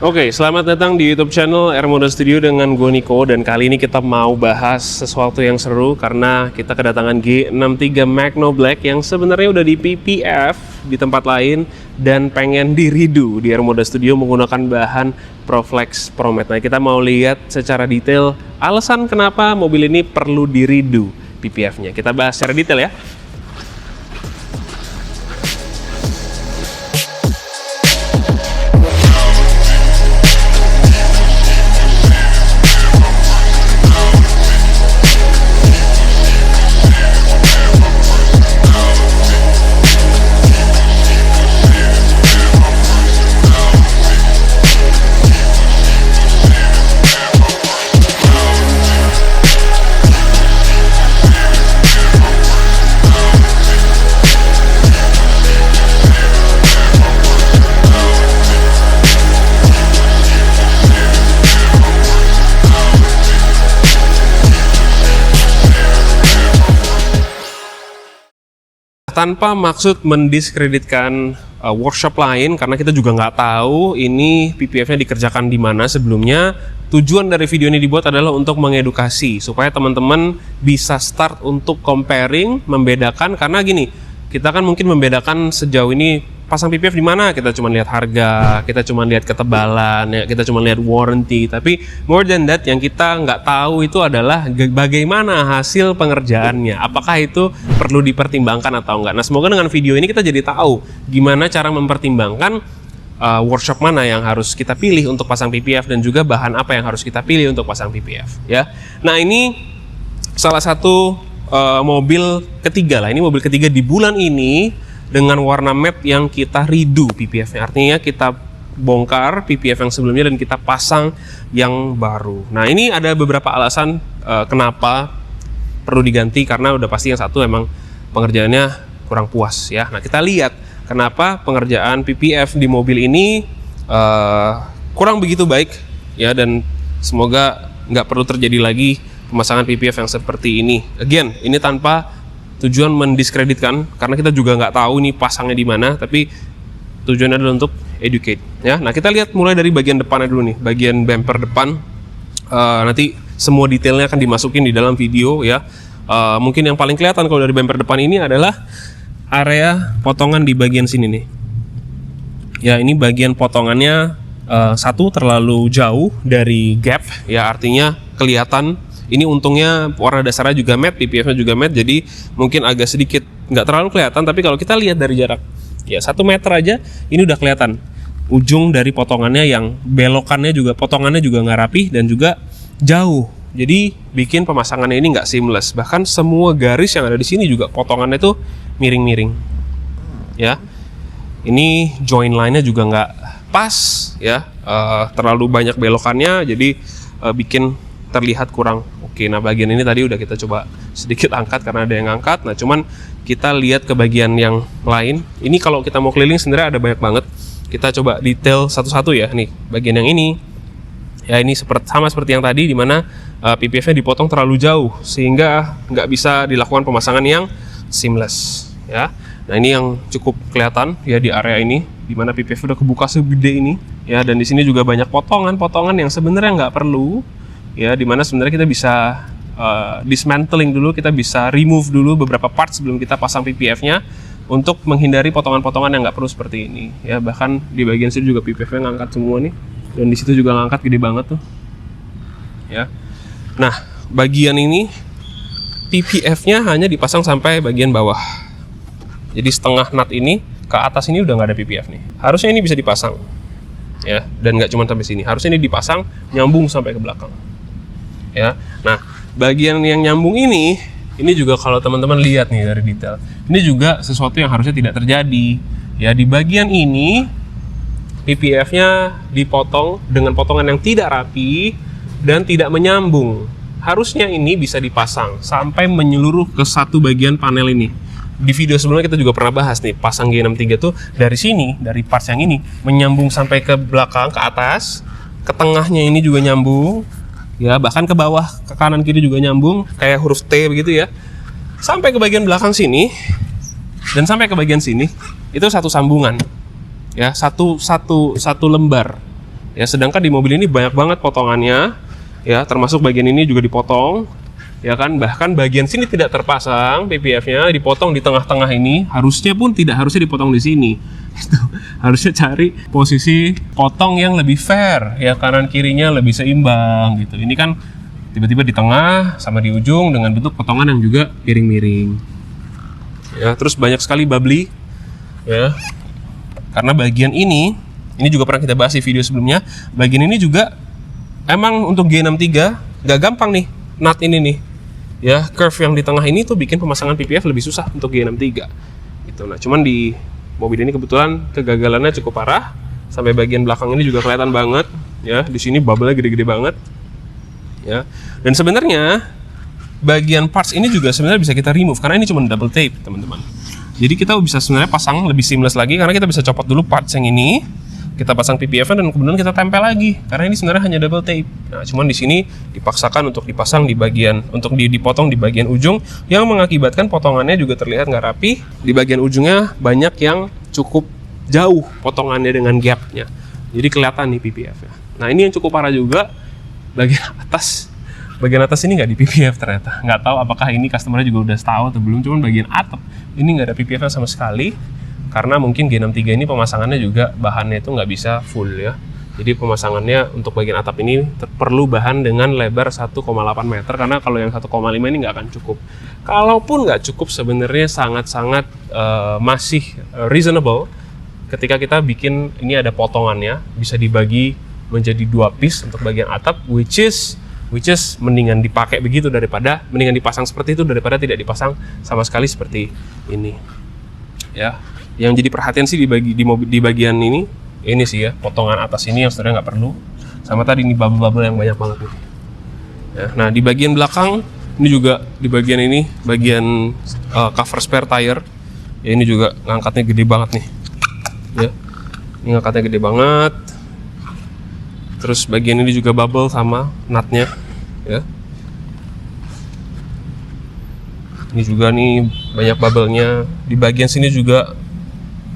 Oke, selamat datang di YouTube channel R Moda Studio dengan gue Niko, dan kali ini kita mau bahas sesuatu yang seru karena kita kedatangan G63 Magno Black yang sebenarnya udah di PPF di tempat lain dan pengen di redo di R Moda Studio menggunakan bahan Proflex ProMat. Nah, kita mau lihat secara detail alasan kenapa mobil ini perlu di redo PPF-nya. Kita bahas secara detail ya. Tanpa maksud mendiskreditkan workshop lain, karena kita juga nggak tahu ini PPF-nya dikerjakan di mana sebelumnya. Tujuan dari video ini dibuat adalah untuk mengedukasi supaya teman-teman bisa start untuk comparing, membedakan. Karena gini, kita kan mungkin membedakan sejauh ini pasang PPF di mana, kita cuma lihat harga, kita cuma lihat ketebalan, ya, kita cuma lihat warranty. Tapi more than that, yang kita nggak tahu itu adalah bagaimana hasil pengerjaannya. Apakah itu perlu dipertimbangkan atau enggak. Nah, semoga dengan video ini kita jadi tahu gimana cara mempertimbangkan workshop mana yang harus kita pilih untuk pasang PPF dan juga bahan apa yang harus kita pilih untuk pasang PPF. Ya. Nah, ini salah satu mobil ketiga lah. Ini mobil ketiga di bulan ini dengan warna matte yang kita redo PPF-nya. Artinya kita bongkar PPF yang sebelumnya dan kita pasang yang baru. Nah, ini ada beberapa alasan kenapa perlu diganti, karena udah pasti yang satu emang pengerjaannya kurang puas ya. Nah, kita lihat kenapa pengerjaan PPF di mobil ini kurang begitu baik ya, dan semoga nggak perlu terjadi lagi pemasangan PPF yang seperti ini. Again, ini tanpa tujuan mendiskreditkan, karena kita juga nggak tahu nih pasangnya di mana, tapi tujuannya adalah untuk educate ya. Nah, kita lihat mulai dari bagian depannya dulu nih, bagian bumper depan. Nanti semua detailnya akan dimasukin di dalam video ya. Mungkin yang paling kelihatan kalau dari bumper depan ini adalah area potongan di bagian sini nih ya. Ini bagian potongannya satu terlalu jauh dari gap ya, artinya kelihatan. Ini untungnya warna dasarnya juga matte, PPF-nya juga matte, jadi mungkin agak sedikit nggak terlalu kelihatan. Tapi kalau kita lihat dari jarak ya 1 meter aja, ini udah kelihatan ujung dari potongannya, yang belokannya juga, potongannya juga nggak rapi dan juga jauh. Jadi bikin pemasangannya ini nggak seamless. Bahkan semua garis yang ada di sini juga potongannya tuh miring-miring ya. Ini join line-nya juga nggak pas ya, terlalu banyak belokannya, jadi bikin terlihat kurang oke. Nah, bagian ini tadi udah kita coba sedikit angkat karena ada yang angkat. Nah, cuman kita lihat ke bagian yang lain. Ini kalau kita mau keliling sebenarnya ada banyak banget. Kita coba detail satu-satu ya. Nih, bagian yang ini ya, ini sama seperti yang tadi, dimana PPF-nya dipotong terlalu jauh sehingga nggak bisa dilakukan pemasangan yang seamless ya. Nah, ini yang cukup kelihatan ya di area ini, dimana PPF udah kebuka segede ini ya. Dan di sini juga banyak potongan-potongan yang sebenarnya nggak perlu ya, dimana sebenarnya kita bisa dismantling dulu, kita bisa remove dulu beberapa part sebelum kita pasang PPF-nya untuk menghindari potongan-potongan yang nggak perlu seperti ini ya. Bahkan di bagian sini juga PPF-nya ngangkat semua nih, dan di situ juga ngangkat gede banget tuh ya. Nah, bagian ini PPF-nya hanya dipasang sampai bagian bawah, jadi setengah nut ini ke atas ini udah nggak ada PPF nih. Harusnya ini bisa dipasang ya, dan nggak cuma sampai sini, harusnya ini dipasang nyambung sampai ke belakang ya. Nah, bagian yang nyambung ini juga kalau teman-teman lihat nih dari detail, ini juga sesuatu yang harusnya tidak terjadi ya. Di bagian ini PPF-nya dipotong dengan potongan yang tidak rapi dan tidak menyambung. Harusnya ini bisa dipasang sampai menyeluruh ke satu bagian panel ini. Di video sebelumnya kita juga pernah bahas nih, pasang G63 tuh dari sini, dari parts yang ini menyambung sampai ke belakang, ke atas, ke tengahnya ini juga nyambung ya, bahkan ke bawah, ke kanan kiri juga nyambung kayak huruf T begitu ya, sampai ke bagian belakang sini dan sampai ke bagian sini itu satu sambungan ya, satu lembar Ya, sedangkan di mobil ini banyak banget potongannya, ya, termasuk bagian ini juga dipotong, ya kan. Bahkan bagian sini tidak terpasang PPF-nya, dipotong di tengah-tengah ini. Harusnya pun tidak harusnya dipotong di sini. Harusnya cari posisi potong yang lebih fair, ya, kanan kirinya lebih seimbang gitu. Ini kan tiba-tiba di tengah sama di ujung dengan bentuk potongan yang juga miring-miring. Ya, terus banyak sekali bubbly, ya. Karena bagian ini juga pernah kita bahas di video sebelumnya. Bagian ini juga emang untuk G63 gak gampang nih, nut ini nih. Ya, curve yang di tengah ini tuh bikin pemasangan PPF lebih susah untuk G63. Gitu. Nah, cuman di mobil ini kebetulan kegagalannya cukup parah. Sampai bagian belakang ini juga kelihatan banget, ya. Di sini bubble-nya gede-gede banget. Ya. Dan sebenarnya bagian parts ini juga sebenarnya bisa kita remove karena ini cuma double tape, teman-teman. Jadi kita bisa sebenarnya pasang lebih seamless lagi karena kita bisa copot dulu parts yang ini, kita pasang PPF-nya dan kemudian kita tempel lagi karena ini sebenarnya hanya double tape. Nah, cuman di sini dipaksakan untuk dipasang di bagian untuk dipotong di bagian ujung yang mengakibatkan potongannya juga terlihat nggak rapi. Di bagian ujungnya banyak yang cukup jauh potongannya dengan gap-nya. Jadi kelihatan nih PPF-nya. Nah, ini yang cukup parah juga. Bagian atas ini nggak di PPF ternyata. Nggak tahu apakah ini customer juga udah tahu atau belum. Cuman bagian atap ini nggak ada PPF sama sekali. Karena mungkin G63 ini pemasangannya juga bahannya itu nggak bisa full, ya. Jadi pemasangannya untuk bagian atap ini perlu bahan dengan lebar 1,8 meter. Karena kalau yang 1,5 ini nggak akan cukup. Kalaupun nggak cukup sebenarnya sangat-sangat masih reasonable. Ketika kita bikin ini ada potongannya bisa dibagi menjadi 2 piece untuk bagian atap, which is mendingan dipakai begitu mendingan dipasang seperti itu daripada tidak dipasang sama sekali seperti ini, ya. Yang jadi perhatian sih di bagian ini sih, ya, potongan atas ini yang sebenarnya nggak perlu, sama tadi ini bubble-bubble yang banyak banget nih, ya. Nah, di bagian belakang ini juga di bagian ini bagian cover spare tire, ya, ini juga ngangkatnya gede banget nih, ya. Ini ngangkatnya gede banget. Terus bagian ini juga bubble sama nutnya, ya. Ini juga nih banyak bubble-nya. Di bagian sini juga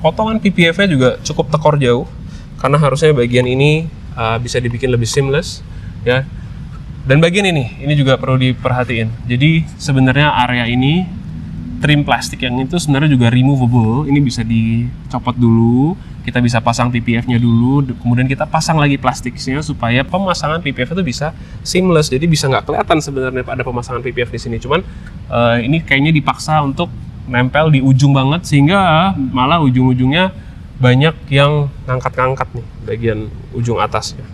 potongan PPF-nya juga cukup tekor jauh karena harusnya bagian ini bisa dibikin lebih seamless, ya. Dan bagian ini juga perlu diperhatiin. Jadi sebenarnya area ini trim plastik yang itu sebenarnya juga removable. Ini bisa dicopot dulu. Kita bisa pasang PPF-nya dulu, kemudian kita pasang lagi plastiknya supaya pemasangan PPF itu bisa seamless. Jadi bisa nggak kelihatan sebenarnya ada pemasangan PPF di sini. Cuman ini kayaknya dipaksa untuk nempel di ujung banget sehingga malah ujung-ujungnya banyak yang ngangkat-ngangkat nih bagian ujung atasnya.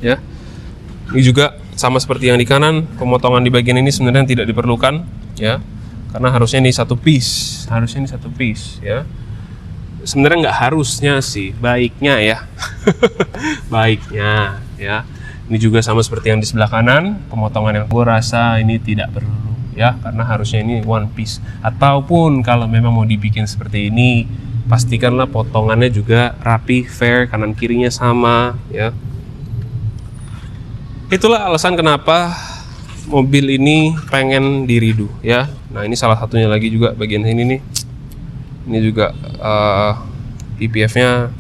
Ya, ini juga sama seperti yang di kanan, pemotongan di bagian ini sebenarnya tidak diperlukan, ya, karena harusnya ini satu piece, ya. Sebenarnya nggak harusnya sih, baiknya ya. Baiknya, ya. Ini juga sama seperti yang di sebelah kanan, pemotongan yang gue rasa ini tidak perlu, ya, karena harusnya ini one piece. Ataupun kalau memang mau dibikin seperti ini, pastikanlah potongannya juga rapi, fair, kanan kirinya sama, ya. Itulah alasan kenapa mobil ini pengen di redo, ya. Nah, ini salah satunya lagi juga bagian sini nih. Ini juga PPF-nya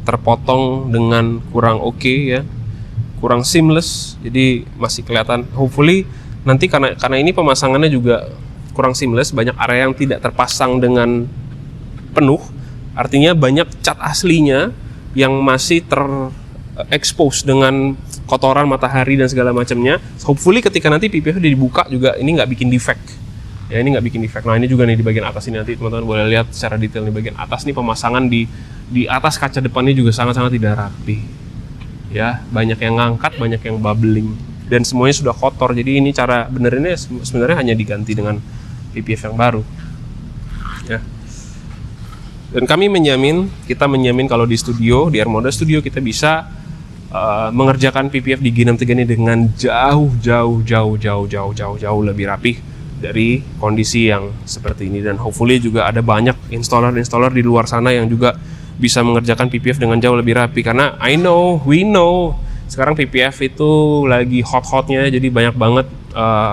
terpotong dengan kurang oke, ya, kurang seamless. Jadi masih kelihatan. Hopefully nanti karena ini pemasangannya juga kurang seamless, banyak area yang tidak terpasang dengan penuh. Artinya banyak cat aslinya yang masih terekspos dengan kotoran matahari dan segala macamnya. Hopefully ketika nanti PPF dibuka juga ini nggak bikin defect. Ya, ini nggak bikin defect. Nah, ini juga nih di bagian atas ini nanti teman-teman boleh lihat secara detail di bagian atas nih pemasangan di atas kaca depannya juga sangat-sangat tidak rapi. Ya, banyak yang ngangkat, banyak yang bubbling dan semuanya sudah kotor. Jadi ini cara benerinnya sebenarnya hanya diganti dengan PPF yang baru. Ya. Dan kita menjamin kalau di studio, di Armada Studio kita bisa mengerjakan PPF di G63 ini dengan jauh lebih rapi dari kondisi yang seperti ini. Dan hopefully juga ada banyak installer di luar sana yang juga bisa mengerjakan PPF dengan jauh lebih rapi, karena we know sekarang PPF itu lagi hot-hotnya. Jadi banyak banget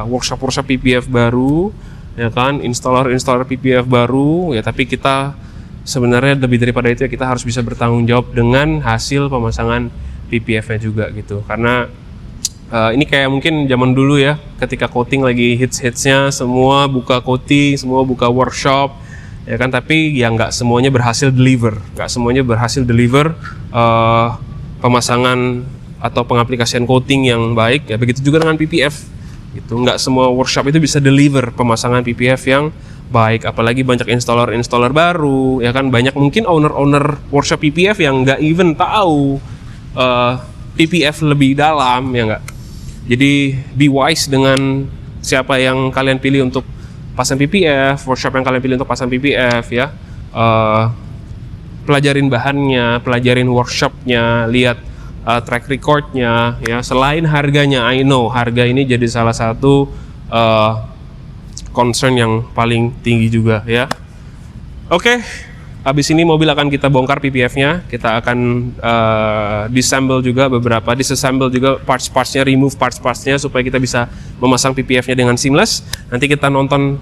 workshop PPF baru, ya kan, installer PPF baru, ya. Tapi kita sebenarnya lebih daripada itu ya kita harus bisa bertanggung jawab dengan hasil pemasangan PPF-nya juga gitu. Karena ini kayak mungkin zaman dulu ya, ketika coating lagi hits-hitsnya, semua buka coating, semua buka workshop, ya kan, tapi ya nggak semuanya berhasil deliver, pemasangan atau pengaplikasian coating yang baik, ya begitu juga dengan PPF, gitu. Nggak semua workshop itu bisa deliver pemasangan PPF yang baik, apalagi banyak installer baru, ya kan, banyak mungkin owner workshop PPF yang nggak even tahu PPF lebih dalam, ya nggak. Jadi be wise dengan siapa yang kalian pilih untuk pasang PPF, workshop yang kalian pilih untuk pasang PPF ya. Pelajarin bahannya, pelajarin workshopnya, lihat track recordnya ya. Selain harganya, I know harga ini jadi salah satu concern yang paling tinggi juga ya. Oke. Habis ini mobil akan kita bongkar PPF-nya, kita akan disassemble juga parts-partsnya, remove parts-partsnya supaya kita bisa memasang PPF-nya dengan seamless. Nanti kita nonton,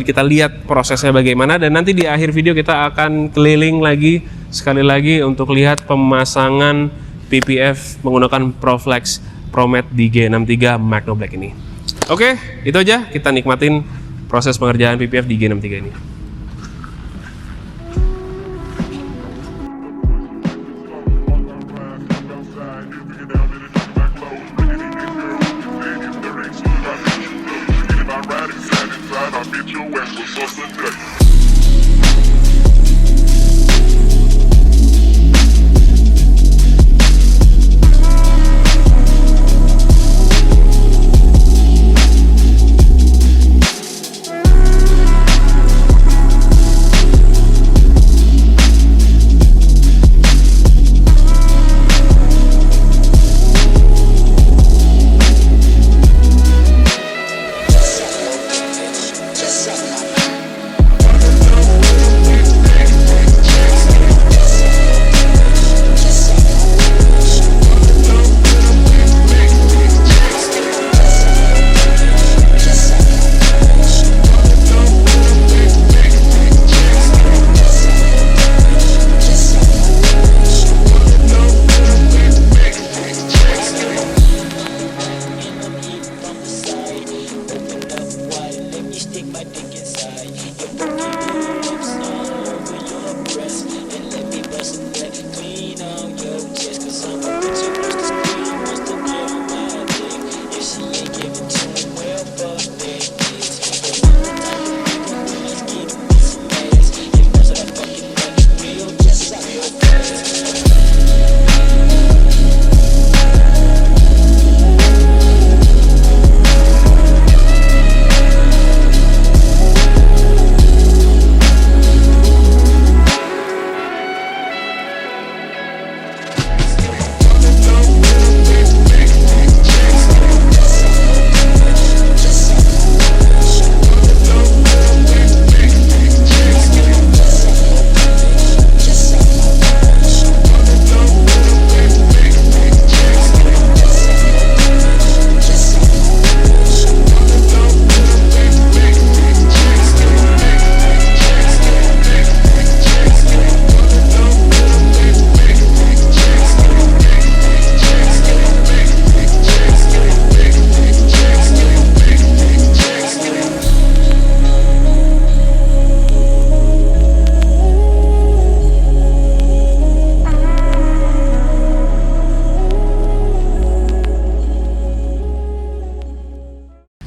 kita lihat prosesnya bagaimana, dan nanti di akhir video kita akan keliling lagi sekali lagi untuk lihat pemasangan PPF menggunakan Proflex ProMat di G63 Magno Black ini. Oke, itu aja, kita nikmatin proses pengerjaan PPF di G63 ini.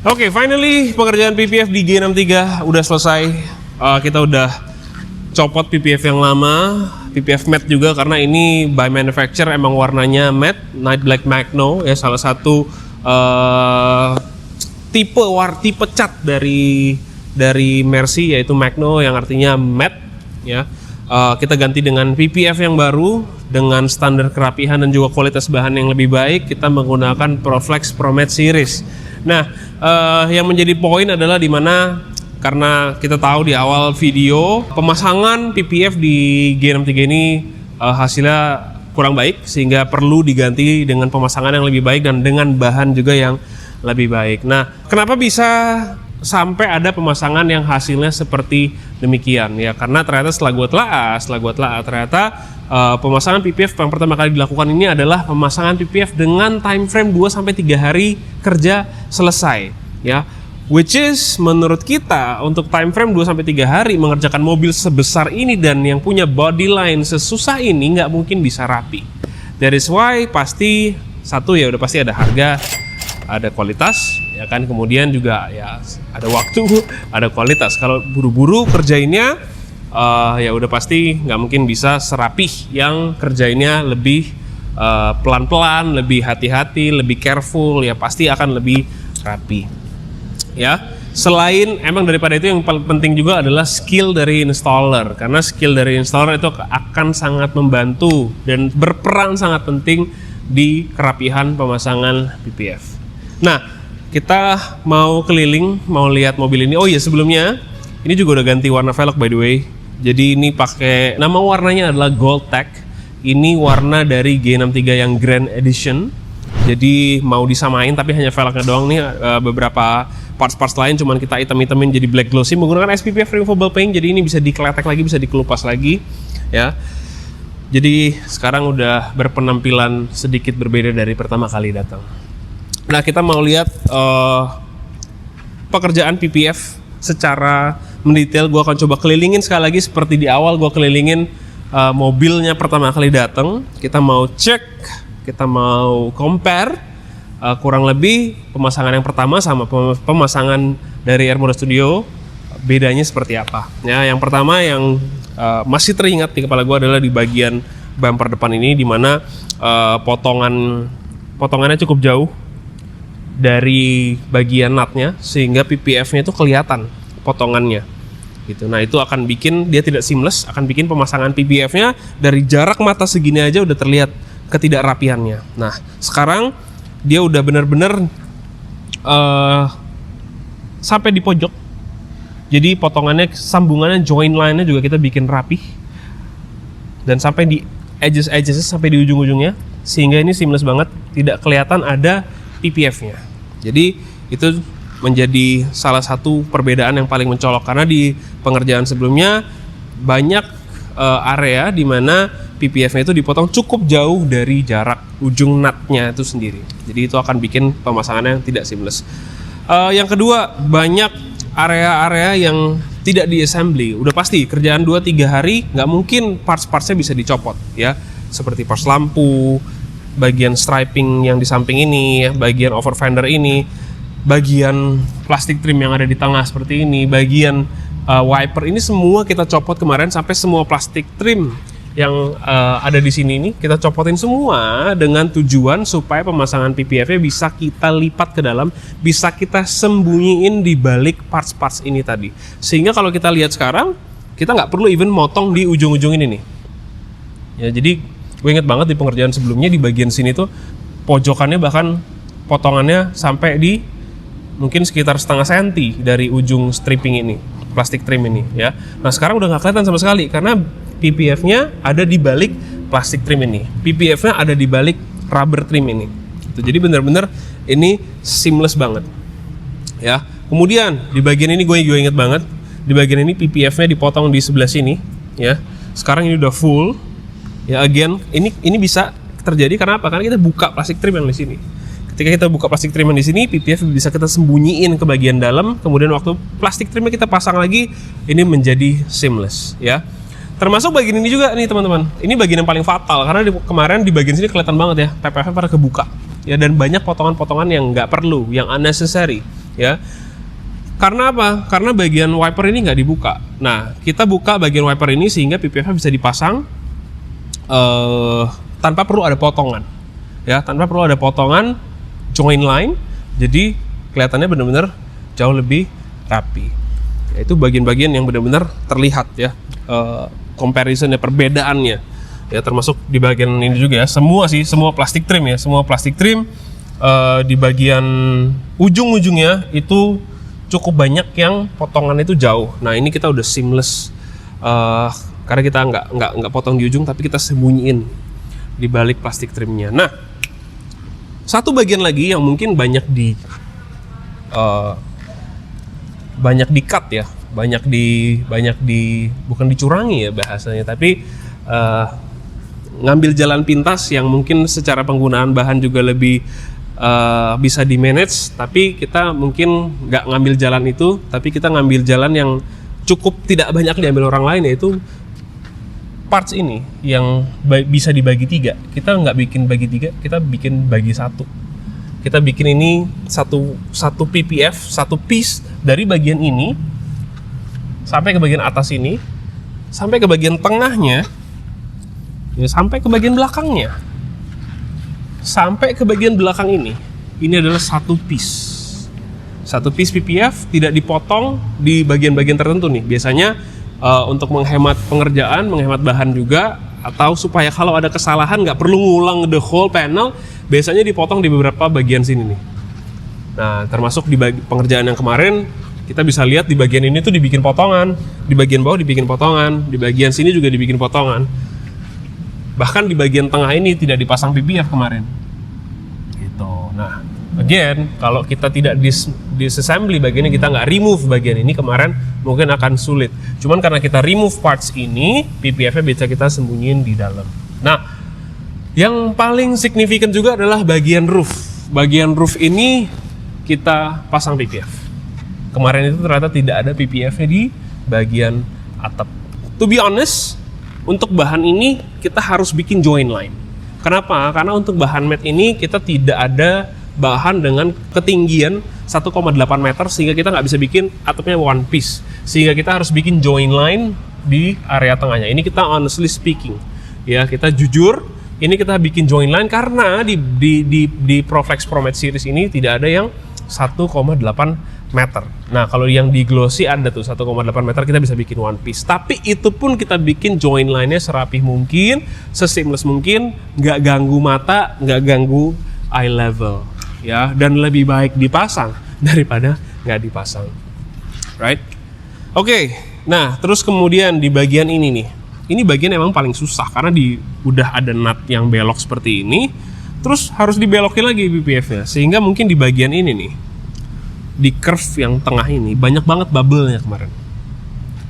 Oke, finally pengerjaan PPF di G63 udah selesai. Kita udah copot PPF yang lama, PPF matte juga, karena ini by manufacturer emang warnanya matte, Night Black Magno ya, salah satu tipe cat dari Mercy, yaitu Magno yang artinya matte ya. Kita ganti dengan PPF yang baru dengan standar kerapihan dan juga kualitas bahan yang lebih baik. Kita menggunakan Proflex ProMat Series. Nah, yang menjadi poin adalah dimana, karena kita tahu di awal video pemasangan PPF di G63 ini hasilnya kurang baik, sehingga perlu diganti dengan pemasangan yang lebih baik dan dengan bahan juga yang lebih baik. Nah, kenapa bisa sampai ada pemasangan yang hasilnya seperti demikian ya, karena ternyata setelah gue telah ternyata pemasangan PPF yang pertama kali dilakukan ini adalah pemasangan PPF dengan time frame 2-3 hari kerja selesai ya, which is menurut kita untuk time frame 2-3 hari mengerjakan mobil sebesar ini dan yang punya body line sesusah ini nggak mungkin bisa rapi. That is why pasti satu ya udah pasti ada harga, ada kualitas ya kan, kemudian juga ya ada waktu, ada kualitas. Kalau buru-buru kerjainnya ya udah pasti nggak mungkin bisa serapih yang kerjainnya lebih pelan-pelan, lebih hati-hati, lebih careful, ya pasti akan lebih rapi ya. Selain emang daripada itu yang paling penting juga adalah skill dari installer, karena skill dari installer itu akan sangat membantu dan berperan sangat penting di kerapihan pemasangan PPF. Nah, kita mau keliling, mau lihat mobil ini. Oh iya, sebelumnya ini juga udah ganti warna velg by the way. Jadi ini pakai, nama warnanya adalah Gold Tech. Ini warna dari G63 yang Grand Edition. Jadi mau disamain tapi hanya velgnya doang nih, beberapa parts-parts lain cuman kita hitam-hitamin jadi black glossy menggunakan SPPF removable paint. Jadi ini bisa dikeletek lagi, bisa dikelupas lagi ya. Jadi sekarang udah berpenampilan sedikit berbeda dari pertama kali datang. Nah, kita mau lihat pekerjaan PPF secara mendetail. Gue akan coba kelilingin sekali lagi seperti di awal gue kelilingin mobilnya pertama kali datang. Kita mau cek, kita mau compare kurang lebih pemasangan yang pertama sama pemasangan dari Air Moda Studio bedanya seperti apa. Ya, yang pertama yang masih teringat di kepala gue adalah di bagian bumper depan ini, di mana potongannya cukup jauh dari bagian nutnya sehingga PPF-nya itu kelihatan potongannya gitu. Nah, itu akan bikin dia tidak seamless, akan bikin pemasangan PPF-nya dari jarak mata segini aja udah terlihat ketidakrapiannya. Nah, sekarang dia udah benar-benar sampai di pojok. Jadi potongannya, sambungannya, join line-nya juga kita bikin rapih dan sampai di edges sampai di ujung-ujungnya sehingga ini seamless banget, tidak kelihatan ada PPF-nya. Jadi itu menjadi salah satu perbedaan yang paling mencolok, karena di pengerjaan sebelumnya banyak area di mana PPF-nya itu dipotong cukup jauh dari jarak ujung nutnya itu sendiri. Jadi itu akan bikin pemasangannya tidak seamless. Yang kedua, banyak area-area yang tidak di-assembly. Udah pasti kerjaan 2-3 hari nggak mungkin parts-partsnya bisa dicopot ya. Seperti parts lampu, bagian striping yang di samping ini, bagian over fender ini, bagian plastik trim yang ada di tengah seperti ini, bagian wiper ini semua kita copot kemarin, sampai semua plastik trim yang ada di sini ini kita copotin semua dengan tujuan supaya pemasangan PPF-nya bisa kita lipat ke dalam, bisa kita sembunyiin di balik parts-parts ini tadi. Sehingga kalau kita lihat sekarang, kita nggak perlu even motong di ujung-ujung ini nih. Ya, jadi gue inget banget di pengerjaan sebelumnya di bagian sini tuh pojokannya bahkan potongannya sampai di mungkin sekitar setengah senti dari ujung stripping ini, plastik trim ini ya. Nah, sekarang udah nggak kelihatan sama sekali karena PPF-nya ada di balik plastik trim ini, PPF-nya ada di balik rubber trim ini. Jadi benar-benar ini seamless banget ya. Kemudian di bagian ini gue inget banget, di bagian ini PPF-nya dipotong di sebelah sini ya. Sekarang ini udah full. Ya, again, ini bisa terjadi karena apa? Karena kita buka plastik trim yang di sini. Ketika kita buka plastik trim yang di sini, PPF bisa kita sembunyiin ke bagian dalam. Kemudian waktu plastik trimnya kita pasang lagi, ini menjadi seamless, ya. Termasuk bagian ini juga nih teman-teman. Ini bagian yang paling fatal karena kemarin di bagian sini kelihatan banget ya, PPF-nya pada kebuka. Ya, dan banyak potongan-potongan yang nggak perlu, yang unnecessary, ya. Karena apa? Karena bagian wiper ini nggak dibuka. Nah, kita buka bagian wiper ini sehingga PPF-nya bisa dipasang tanpa perlu ada potongan, ya, tanpa perlu ada potongan join line, jadi kelihatannya benar-benar jauh lebih rapi. Ya, itu bagian-bagian yang benar-benar terlihat ya, comparisonnya, perbedaannya, ya, termasuk di bagian ini juga ya, semua plastik trim ya, semua plastik trim di bagian ujung-ujungnya itu cukup banyak yang potongan itu jauh. Nah, ini kita udah seamless. Karena kita nggak potong di ujung, tapi kita sembunyiin di balik plastik trimnya. Nah, satu bagian lagi yang mungkin banyak banyak di-cut ya, banyak di bukan dicurangi ya bahasanya, tapi ngambil jalan pintas yang mungkin secara penggunaan bahan juga lebih bisa di-manage, tapi kita mungkin nggak ngambil jalan itu, tapi kita ngambil jalan yang cukup tidak banyak diambil orang lain, yaitu parts ini yang bisa dibagi 3. Kita nggak bikin bagi 3, kita bikin bagi 1. Kita bikin ini satu PPF, satu piece dari bagian ini sampai ke bagian atas ini, sampai ke bagian tengahnya, ya, sampai ke bagian belakangnya, sampai ke bagian belakang ini. Ini adalah satu piece PPF, tidak dipotong di bagian-bagian tertentu nih. Biasanya untuk menghemat pengerjaan, menghemat bahan juga, atau supaya kalau ada kesalahan nggak perlu ngulang the whole panel, biasanya dipotong di beberapa bagian sini nih. Nah, termasuk di pengerjaan yang kemarin, kita bisa lihat di bagian ini tuh dibikin potongan, di bagian bawah dibikin potongan, di bagian sini juga dibikin potongan. Bahkan di bagian tengah ini tidak dipasang PPF kemarin. Gitu. Nah, again, kalau kita tidak disassembly bagian ini, kita nggak remove bagian ini kemarin, mungkin akan sulit. Cuman karena kita remove parts ini, PPF-nya bisa kita sembunyiin di dalam. Nah, yang paling signifikan juga adalah bagian roof. Bagian roof ini kita pasang PPF. Kemarin itu ternyata tidak ada PPF-nya di bagian atap. To be honest, untuk bahan ini kita harus bikin join line. Kenapa? Karena untuk bahan mat ini kita tidak ada bahan dengan ketinggian 1,8 meter, sehingga kita nggak bisa bikin atapnya one piece, sehingga kita harus bikin join line di area tengahnya. Ini kita honestly speaking, ya, kita jujur, ini kita bikin join line karena di Proflex ProMat series ini tidak ada yang 1,8 meter. Nah, kalau yang di glossy ada tuh 1,8 meter, kita bisa bikin one piece. Tapi itu pun kita bikin join line-nya serapih mungkin, seseamless mungkin, nggak ganggu mata, nggak ganggu eye level, ya, dan lebih baik dipasang daripada nggak dipasang, right? Oke, nah terus kemudian di bagian ini nih, ini bagian emang paling susah karena udah ada nut yang belok seperti ini, terus harus dibelokin lagi PPF-nya, sehingga mungkin di bagian ini nih, di curve yang tengah ini banyak banget bubble-nya kemarin.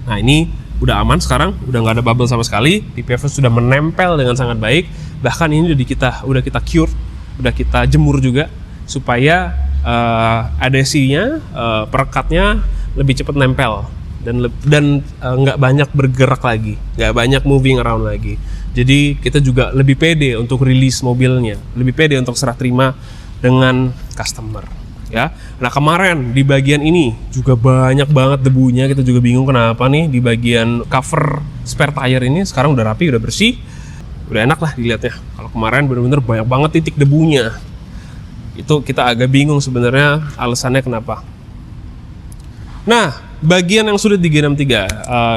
Nah, ini udah aman sekarang, udah nggak ada bubble sama sekali, PPF-nya sudah menempel dengan sangat baik, bahkan ini udah kita cure, udah kita jemur juga supaya adhesinya, perekatnya lebih cepat nempel dan nggak banyak bergerak lagi, nggak banyak moving around lagi. Jadi kita juga lebih pede untuk rilis mobilnya, lebih pede untuk serah terima dengan customer, ya. Nah, kemarin di bagian ini juga banyak banget debunya, kita juga bingung kenapa nih di bagian cover spare tire ini sekarang udah rapi, udah bersih, udah enak lah dilihatnya. Kalau kemarin bener-bener banyak banget titik debunya. Itu kita agak bingung sebenarnya alasannya kenapa. Nah, bagian yang sulit di G63,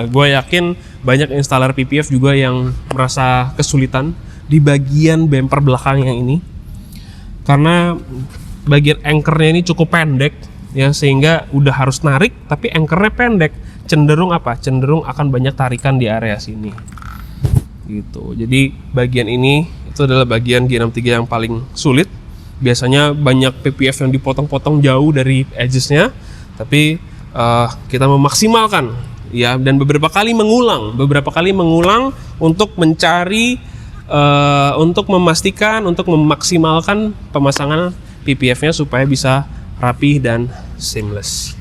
gue yakin banyak installer PPF juga yang merasa kesulitan di bagian bumper belakang yang ini, karena bagian anchornya ini cukup pendek, ya, sehingga udah harus narik, tapi anchornya pendek, cenderung akan banyak tarikan di area sini, gitu. Jadi bagian ini itu adalah bagian G63 yang paling sulit. Biasanya banyak PPF yang dipotong-potong jauh dari edges-nya, tapi kita memaksimalkan, ya, dan beberapa kali mengulang untuk mencari, untuk memastikan, untuk memaksimalkan pemasangan PPF-nya supaya bisa rapi dan seamless.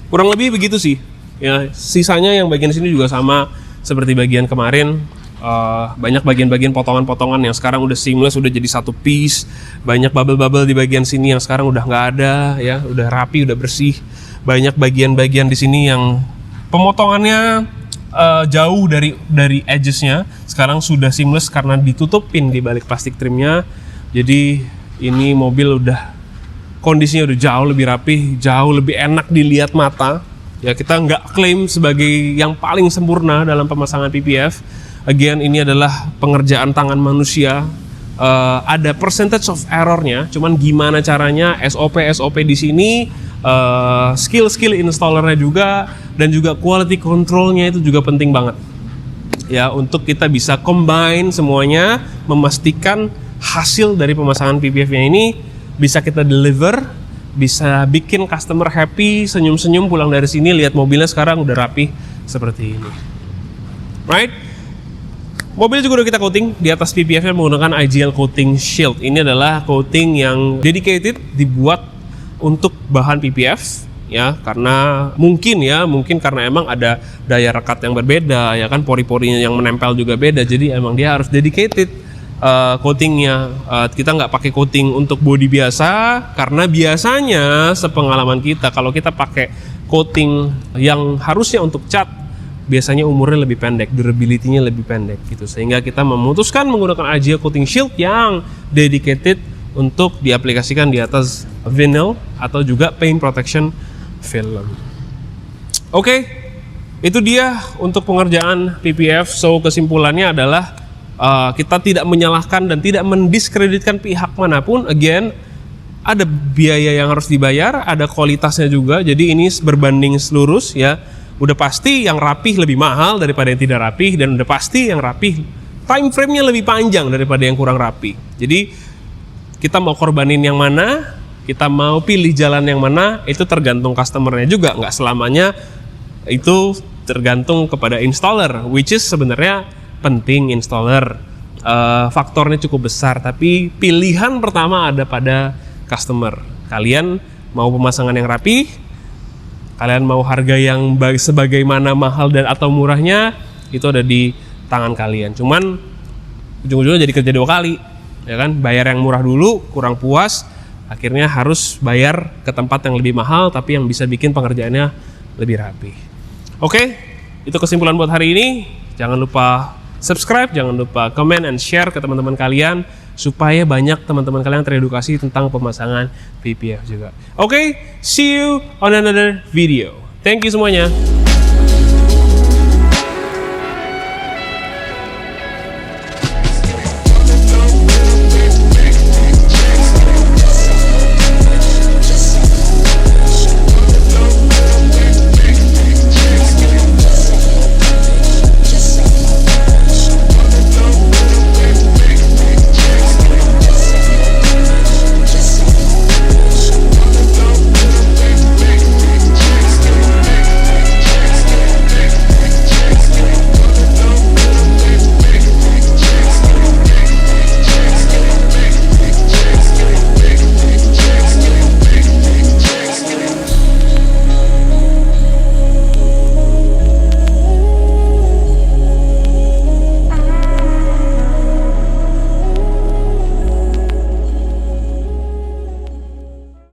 Kurang lebih begitu sih, ya. Sisanya yang bagian sini juga sama seperti bagian kemarin. Banyak bagian-bagian potongan-potongan yang sekarang udah seamless, udah jadi satu piece. Banyak bubble-bubble di bagian sini yang sekarang udah nggak ada, ya, udah rapi, udah bersih. Banyak bagian-bagian di sini yang pemotongannya jauh dari edges-nya, sekarang sudah seamless karena ditutupin di balik plastik trimnya. Jadi ini mobil udah kondisinya udah jauh lebih rapi, jauh lebih enak dilihat mata. Ya, kita nggak klaim sebagai yang paling sempurna dalam pemasangan PPF. Again, ini adalah pengerjaan tangan manusia. Ada percentage of errornya, cuman gimana caranya, SOP di sini, skill installernya juga, dan juga quality controlnya itu juga penting banget, ya, untuk kita bisa combine semuanya, memastikan hasil dari pemasangan PPF-nya ini bisa kita deliver bisa bikin customer happy, senyum-senyum pulang dari sini lihat mobilnya sekarang udah rapi seperti ini. Right? Mobil juga udah kita coating di atas PPF-nya menggunakan IGL Coating Shield. Ini adalah coating yang dedicated dibuat untuk bahan PPF ya, karena mungkin karena emang ada daya rekat yang berbeda ya kan, pori-porinya yang menempel juga beda, jadi emang dia harus dedicated coatingnya. Kita nggak pakai coating untuk bodi biasa karena biasanya sepengalaman kita kalau kita pakai coating yang harusnya untuk cat biasanya umurnya lebih pendek, durability-nya lebih pendek gitu, sehingga kita memutuskan menggunakan IGL Coating Shield yang dedicated untuk diaplikasikan di atas vinyl atau juga paint protection film. Oke, itu dia untuk pengerjaan PPF. So kesimpulannya adalah kita tidak menyalahkan dan tidak mendiskreditkan pihak manapun. Again, ada biaya yang harus dibayar, ada kualitasnya juga. Jadi ini berbanding lurus ya. Udah pasti yang rapih lebih mahal daripada yang tidak rapih, dan udah pasti yang rapih time frame-nya lebih panjang daripada yang kurang rapih. Jadi kita mau korbanin yang mana, kita mau pilih jalan yang mana, itu tergantung customernya juga. Nggak selamanya itu tergantung kepada installer, which is sebenarnya penting installer. Faktornya cukup besar, tapi pilihan pertama ada pada customer. Kalian mau pemasangan yang rapi, kalian mau harga yang sebagaimana mahal dan atau murahnya, itu ada di tangan kalian. Cuman ujung-ujungnya jadi kerja dua kali, ya kan? Bayar yang murah dulu, kurang puas, akhirnya harus bayar ke tempat yang lebih mahal, tapi yang bisa bikin pengerjaannya lebih rapi. Oke, itu kesimpulan buat hari ini. Jangan lupa subscribe, jangan lupa comment and share ke teman-teman kalian, supaya banyak teman-teman kalian teredukasi tentang pemasangan PPF juga. Oke, see you on another video. Thank you semuanya.